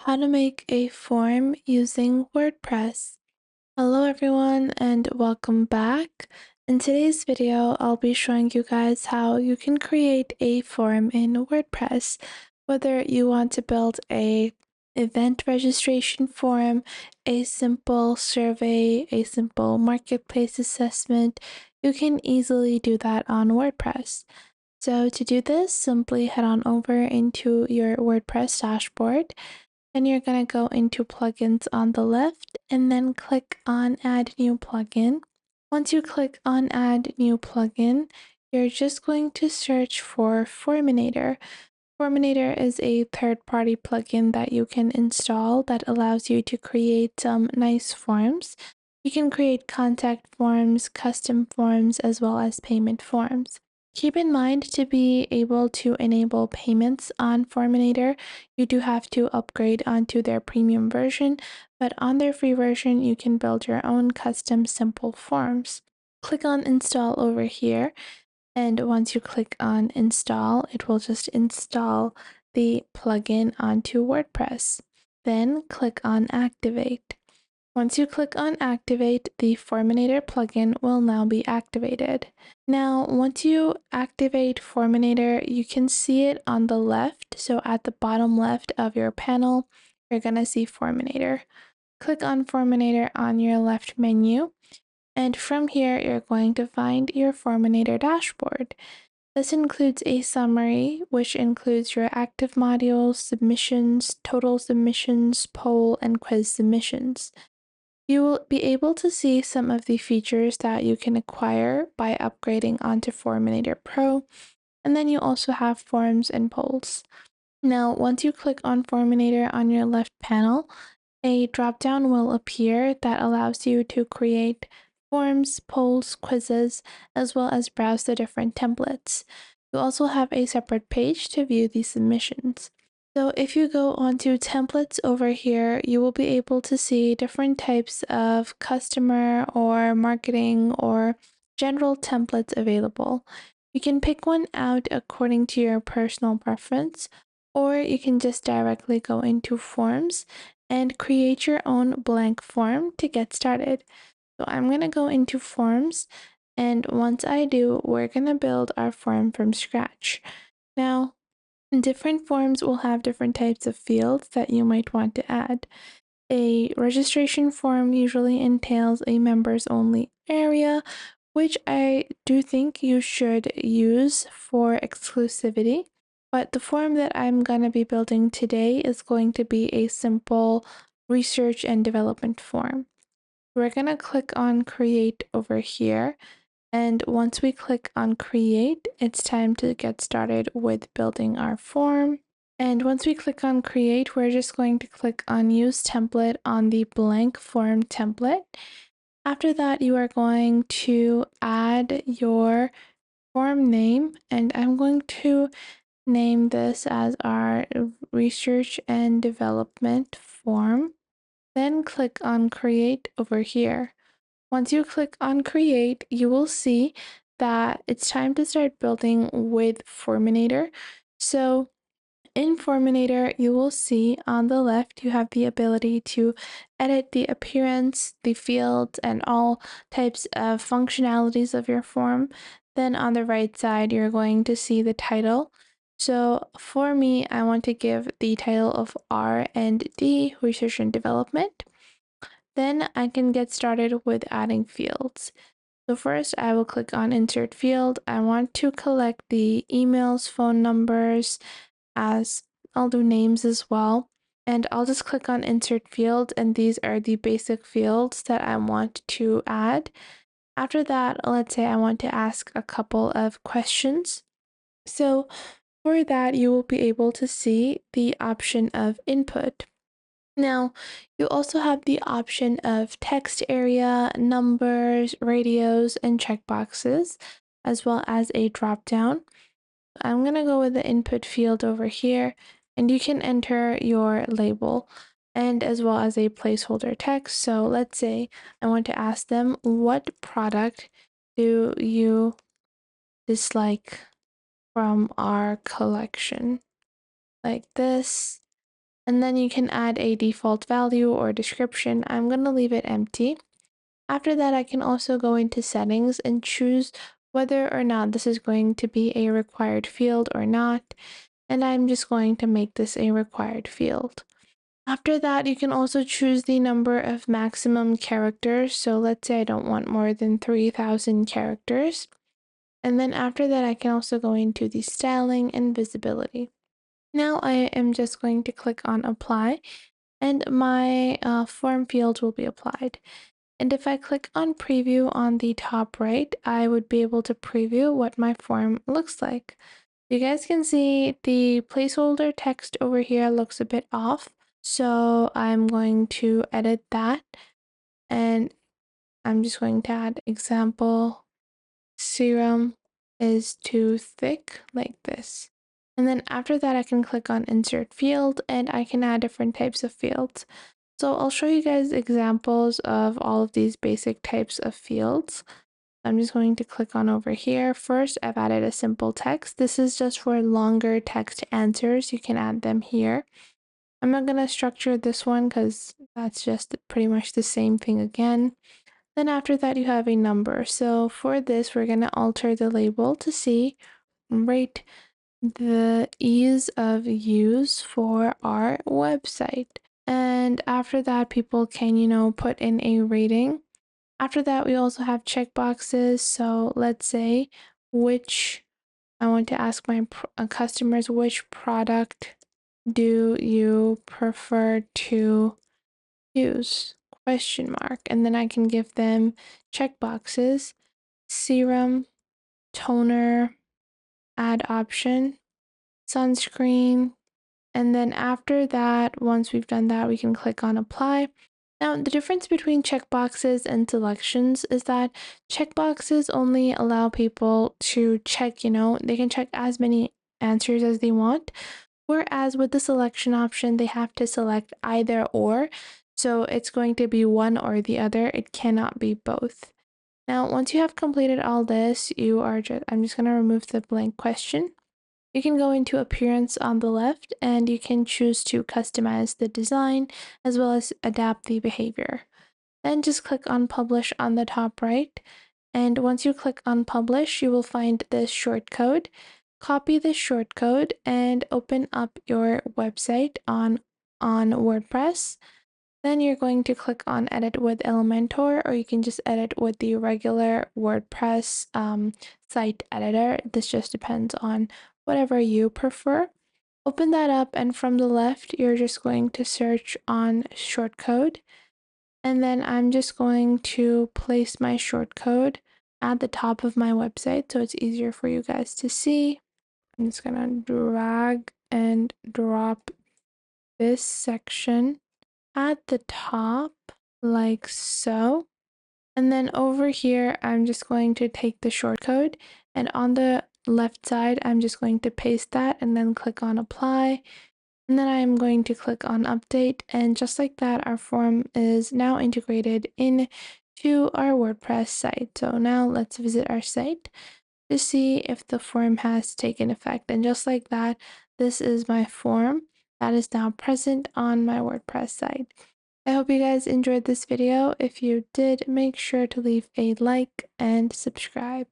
How to make a form using WordPress. Hello everyone and welcome back. In today's video, I'll be showing you guys how you can create a form in WordPress. Whether you want to build a event registration form, a simple survey, a simple marketplace assessment, you can easily do that on WordPress. So to do this, simply head on over into your WordPress dashboard. Then you're going to go into plugins on the left and then click on add new plugin. Once you click on add new plugin, you're just going to search for Forminator. Forminator is a third-party plugin that you can install that allows you to create some nice forms. You can create contact forms, custom forms, as well as payment forms. Keep in mind, to be able to enable payments on Forminator, you do have to upgrade onto their premium version, but on their free version, you can build your own custom simple forms. Click on install over here, and once you click on install, it will just install the plugin onto WordPress. Then click on activate. Once you click on activate, the Forminator plugin will now be activated. Now, once you activate Forminator, you can see it on the left. So at the bottom left of your panel, you're going to see Forminator. Click on Forminator on your left menu. And from here, you're going to find your Forminator dashboard. This includes a summary, which includes your active modules, submissions, total submissions, poll, and quiz submissions. You will be able to see some of the features that you can acquire by upgrading onto Forminator Pro, and then you also have forms and polls. Now, once you click on Forminator on your left panel, a drop-down will appear that allows you to create forms, polls, quizzes, as well as browse the different templates. You also have a separate page to view the submissions. So if you go onto templates over here, you will be able to see different types of customer or marketing or general templates available. You can pick one out according to your personal preference, or you can just directly go into forms and create your own blank form to get started. So I'm going to go into forms, and once I do, we're going to build our form from scratch. Now, different forms will have different types of fields that you might want to add. A registration form usually entails a members only area, which I do think you should use for exclusivity. But the form that I'm going to be building today is going to be a simple research and development form. We're going to click on create over here. And once we click on create, it's time to get started with building our form. And once we click on create, we're just going to click on use template on the blank form template. After that, you are going to add your form name, and I'm going to name this as our research and development form. Then click on create over here. Once you click on create, you will see that it's time to start building with Forminator. So in Forminator, you will see on the left, you have the ability to edit the appearance, the fields, and all types of functionalities of your form. Then on the right side, you're going to see the title. So for me, I want to give the title of R&D, Research and Development. Then I can get started with adding fields. So first I will click on insert field. I want to collect the emails, phone numbers, as I'll do names as well. And I'll just click on insert field, and these are the basic fields that I want to add. After that, let's say I want to ask a couple of questions. So for that, you will be able to see the option of input. Now, you also have the option of text area, numbers, radios, and checkboxes, as well as a drop-down. I'm going to go with the input field over here, and you can enter your label and as well as a placeholder text. So let's say I want to ask them, what product do you dislike from our collection? Like this. And then you can add a default value or description. I'm going to leave it empty. After that, I can also go into settings and choose whether or not this is going to be a required field or not. And I'm just going to make this a required field. After that, you can also choose the number of maximum characters. So let's say I don't want more than 3,000 characters. And then after that, I can also go into the styling and visibility. Now I am just going to click on apply, and my form field will be applied. And if I click on preview on the top right, I would be able to preview what my form looks like. You guys can see the placeholder text over here looks a bit off. So I'm going to edit that, and I'm just going to add example serum is too thick like this. And then after that, I can click on insert field and I can add different types of fields. So I'll show you guys examples of all of these basic types of fields. I'm just going to click on over here. First, I've added a simple text. This is just for longer text answers. You can add them here. I'm not going to structure this one because that's just pretty much the same thing again. Then after that, you have a number. So for this, we're going to alter the label to see rate the ease of use for our website. And after that, people can, put in a rating. After that, we also have checkboxes. So let's say I want to ask my customers, which product do you prefer to use? Question mark. And then I can give them checkboxes, serum, toner, add option, sunscreen. And then after that, once we've done that, we can click on apply. Now, the difference between checkboxes and selections is that checkboxes only allow people to check, they can check as many answers as they want. Whereas with the selection option, they have to select either or. So it's going to be one or the other. It cannot be both. Now, once you have completed all this, I'm just going to remove the blank question. You can go into appearance on the left and you can choose to customize the design as well as adapt the behavior. Then just click on publish on the top right. And once you click on publish, you will find this shortcode. Copy this shortcode and open up your website on WordPress. Then you're going to click on edit with Elementor, or you can just edit with the regular WordPress site editor. This just depends on whatever you prefer. Open that up, and from the left, you're just going to search on shortcode. And then I'm just going to place my shortcode at the top of my website so it's easier for you guys to see. I'm just gonna drag and drop this section at the top like so. And then over here, I'm just going to take the shortcode, and on the left side, I'm just going to paste that and then click on apply. And then I'm going to click on update, and just like that, our form is now integrated into our WordPress site. So now let's visit our site to see if the form has taken effect. And just like that, this is my form that is now present on my WordPress site. I hope you guys enjoyed this video. If you did, make sure to leave a like and subscribe.